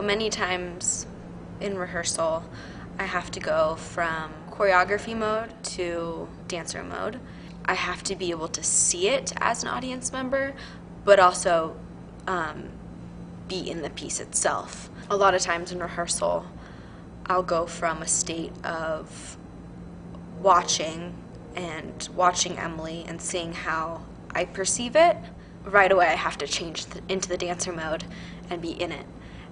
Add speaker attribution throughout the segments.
Speaker 1: Many times in rehearsal, I have to go from choreography mode to dancer mode. I have to be able to see it as an audience member, but also be in the piece itself. A lot of times in rehearsal, I'll go from a state of watching Emily and seeing how I perceive it. Right away I have to change into the dancer mode and be in it.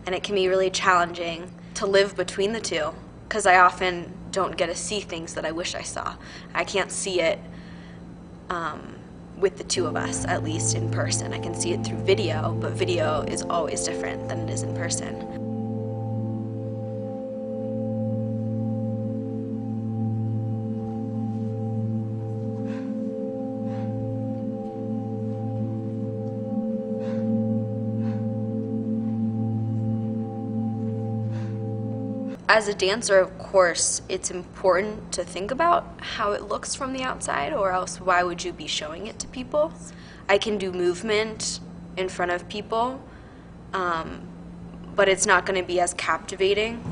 Speaker 1: And it can be really challenging to live between the two, because I often don't get to see things that I wish I saw. I can't see it with the two of us, at least in person. I can see it through video, but video is always different than it is in person. As a dancer, of course, it's important to think about how it looks from the outside, or else why would you be showing it to people? I can do movement in front of people, but it's not going to be as captivating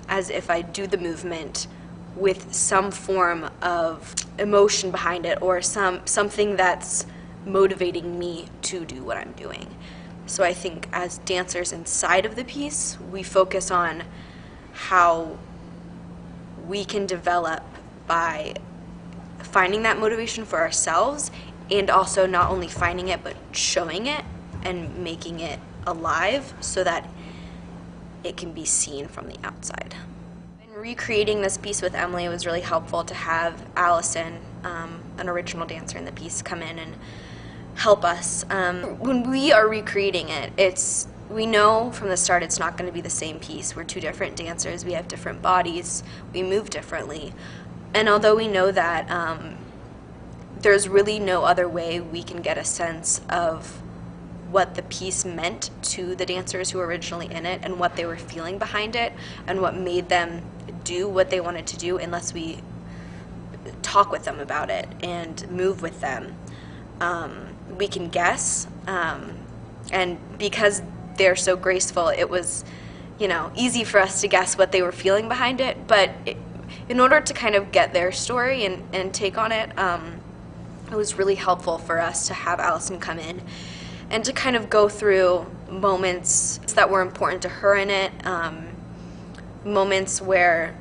Speaker 1: as if I do the movement with some form of emotion behind it, or something that's motivating me to do what I'm doing. So I think as dancers inside of the piece, we focus on how we can develop by finding that motivation for ourselves, and also not only finding it, but showing it and making it alive so that it can be seen from the outside. In recreating this piece with Emily, it was really helpful to have Allison, an original dancer in the piece, come in and help us. When we are recreating it, we know from the start it's not going to be the same piece. We're two different dancers, we have different bodies, we move differently. And although we know that there's really no other way we can get a sense of what the piece meant to the dancers who were originally in it, and what they were feeling behind it, and what made them do what they wanted to do, unless we talk with them about it and move with them. We can guess, and because they're so graceful, it was, easy for us to guess what they were feeling behind it. But in order to kind of get their story and take on it, it was really helpful for us to have Allison come in and to kind of go through moments that were important to her in it, moments where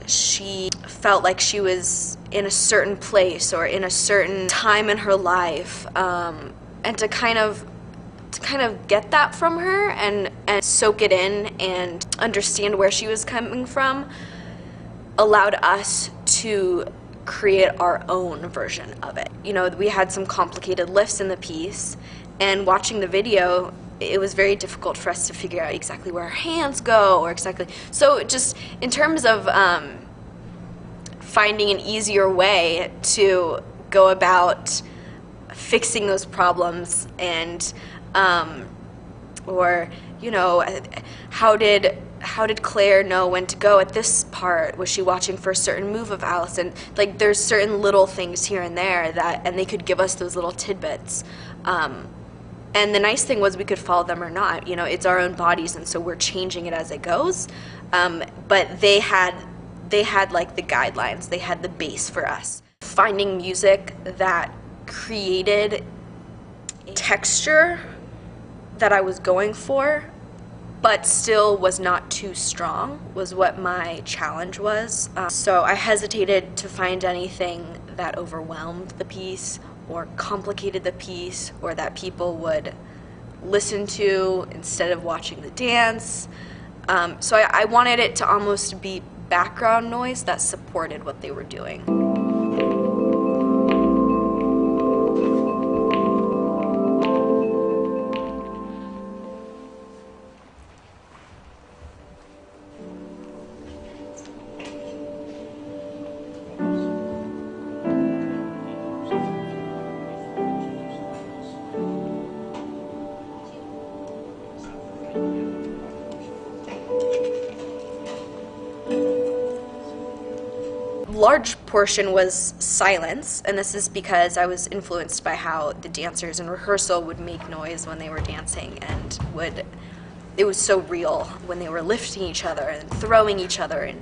Speaker 1: she felt like she was in a certain place or in a certain time in her life, and to kind of get that from her and soak it in and understand where she was coming from allowed us to create our own version of it. We had some complicated lifts in the piece, and watching the video, it was very difficult for us to figure out exactly where our hands go, or so just in terms of finding an easier way to go about fixing those problems, and or how did Claire know when to go at this part? Was she watching for a certain move of Allison? Like, there's certain little things here and there and they could give us those little tidbits. And the nice thing was we could follow them or not. It's our own bodies, and so we're changing it as it goes. But they had like the guidelines, they had the base for us. Finding music that created texture that I was going for, but still was not too strong, was what my challenge was. So I hesitated to find anything that overwhelmed the piece or complicated the piece, or that people would listen to instead of watching the dance. So I wanted it to almost be background noise that supported what they were doing. Large portion was silence, and this is because I was influenced by how the dancers in rehearsal would make noise when they were dancing, and would it was so real when they were lifting each other and throwing each other and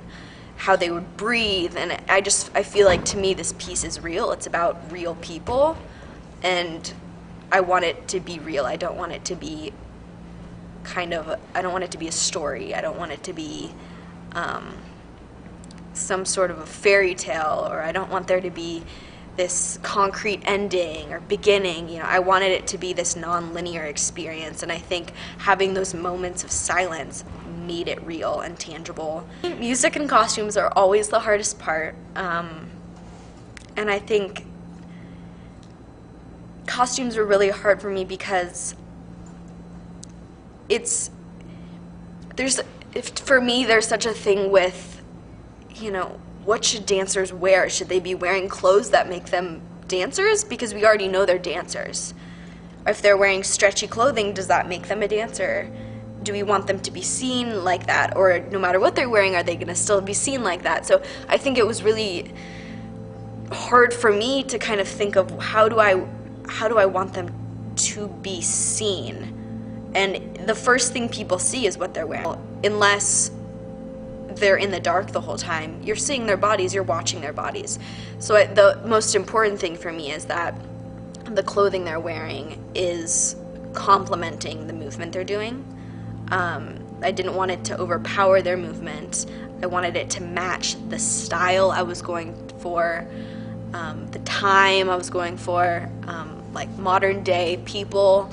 Speaker 1: how they would breathe. And I feel like, to me, this piece is real. It's about real people, and I want it to be real. I don't want it to be I don't want it to be a story. I don't want it to be some sort of a fairy tale, or I don't want there to be this concrete ending or beginning. You know, I wanted it to be this non-linear experience, and I think having those moments of silence made it real and tangible. Music and costumes are always the hardest part, and I think costumes were really hard for me because for me, there's such a thing with, you know, what should dancers wear? Should they be wearing clothes that make them dancers? Because we already know they're dancers. If they're wearing stretchy clothing, does that make them a dancer? Do we want them to be seen like that? Or no matter what they're wearing, are they going to still be seen like that? So I think it was really hard for me to kind of think of how do I want them to be seen? And the first thing people see is what they're wearing. Unless they're in the dark the whole time, you're seeing their bodies, you're watching their bodies. So the most important thing for me is that the clothing they're wearing is complementing the movement they're doing. I didn't want it to overpower their movement. I wanted it to match the style I was going for, the time I was going for, like modern day people.